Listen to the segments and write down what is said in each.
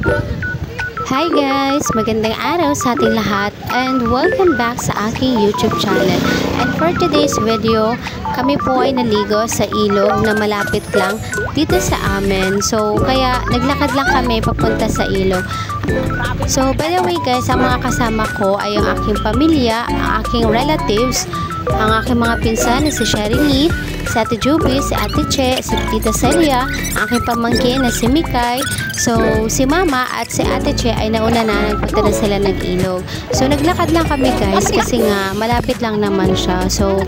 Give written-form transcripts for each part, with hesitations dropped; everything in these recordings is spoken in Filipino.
Hi guys! Magandang araw sa ating lahat and welcome back sa aking YouTube channel. And for today's video, kami po ay naligo sa ilog na malapit lang dito sa amin. So, kaya naglakad lang kami papunta sa ilog. So, by the way guys, ang mga kasama ko ay ang aking pamilya, ang aking relatives, ang aking mga pinsan na si Sherilyn, si Ate Juby, si Ate Che, si Tita Celia, ang aking pamangkin na si Mikay. So, si Mama at si Ate Che ay nauna na, nagpunta na sila ng ilog. So, naglakad lang kami guys kasi nga malapit lang naman siya. So,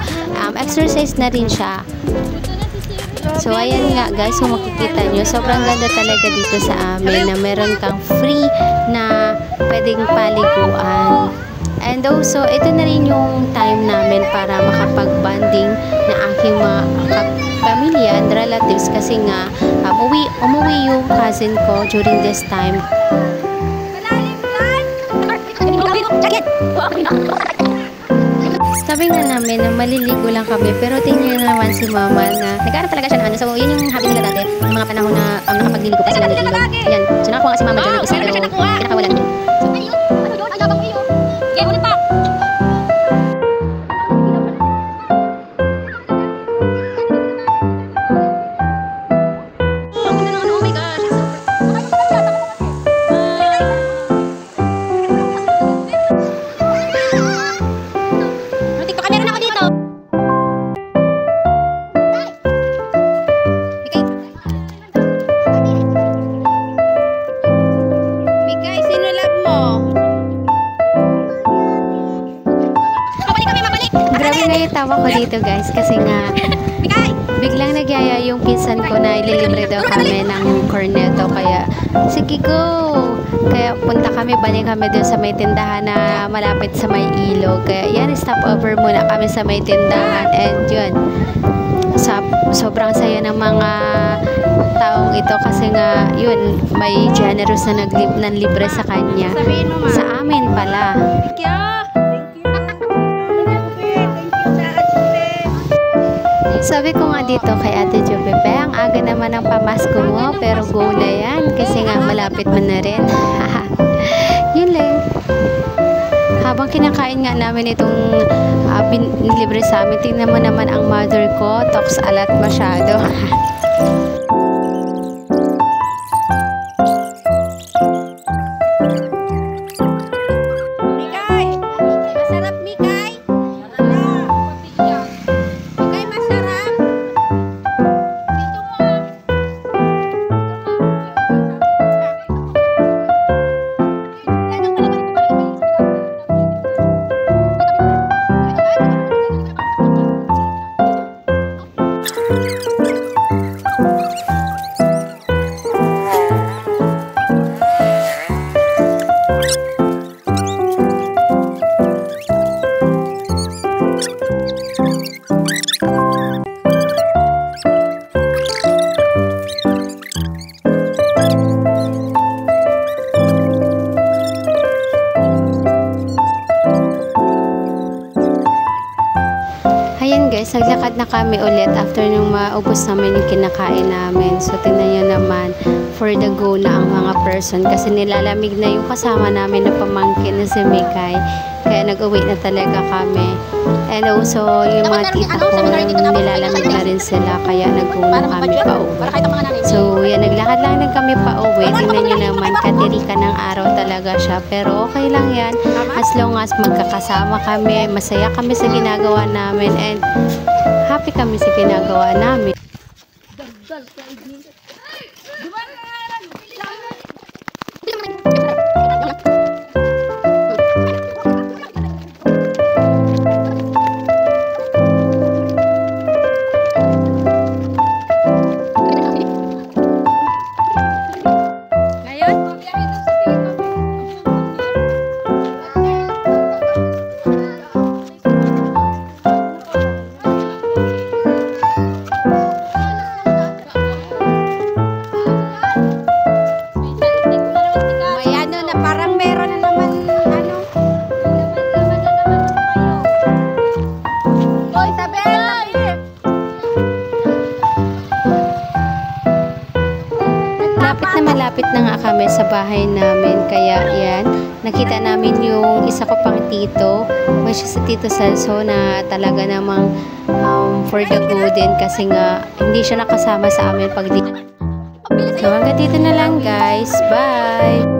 exercise na rin siya. So, ayan nga guys, kung makikita nyo, sobrang ganda talaga dito sa amin na meron kang free na pwedeng paliguan. And also, ito na rin yung time namin para makapag-bonding na aking mga pamilya and relatives kasi nga umuwi yung cousin ko during this time. Sabi nga namin na maliligo lang kami pero tingnan naman si Mama na nag-aaral talaga siya na ano. So, yun yung habi nila dati. Yung mga panahon na nakapagliligo pa sila ng ilog. Yan. So, nakakuha nga si Mama dyan ng isa pero pinakawalan din. Tawa ko dito guys kasi nga biglang nagyaya yung pinsan ko na ililibre daw kami ng corneto kaya sige go, kaya punta kami, balik kami dun sa may tindahan na malapit sa may ilog, kaya yan, stop over muna kami sa may tindahan and yun, sobrang saya ng mga taong ito kasi nga yun, may generous na naglibre sa kanya, sa amin pala. Sabi ko nga dito kay Ate Juby, ang aga naman ng pamasko mo, pero go na yan kasi nga malapit mo na rin. Yun lang. Habang kinakain nga namin itong binilibre sa amin, tingnan mo naman ang mother ko, talks alat masyado. Ayan guys, naglakad na kami ulit after nung maubos namin yung kinakain namin. So, tingnan nyo naman, for the go na ang mga person kasi nilalamig na yung kasama namin na pamangkin na si Mikay. Kaya nag-uwi na talaga kami. And also, yung mga tita ko, nilalamig na rin sila. Kaya nag-go na kami pa uwi. So, yan, naglakad lang na kami pa uwi. Tingnan nyo naman, katirika ng araw talaga siya. Pero okay lang yan. As long as magkakasama kami, masaya kami sa ginagawa namin, and happy kami sa ginagawa namin. bahay namin. Kaya yan, nakita namin yung isa ko pang tito, which is si Tito Celso, na talaga namang for the good din kasi nga hindi siya nakasama sa amin pag dito. So hanggang dito na lang guys. Bye!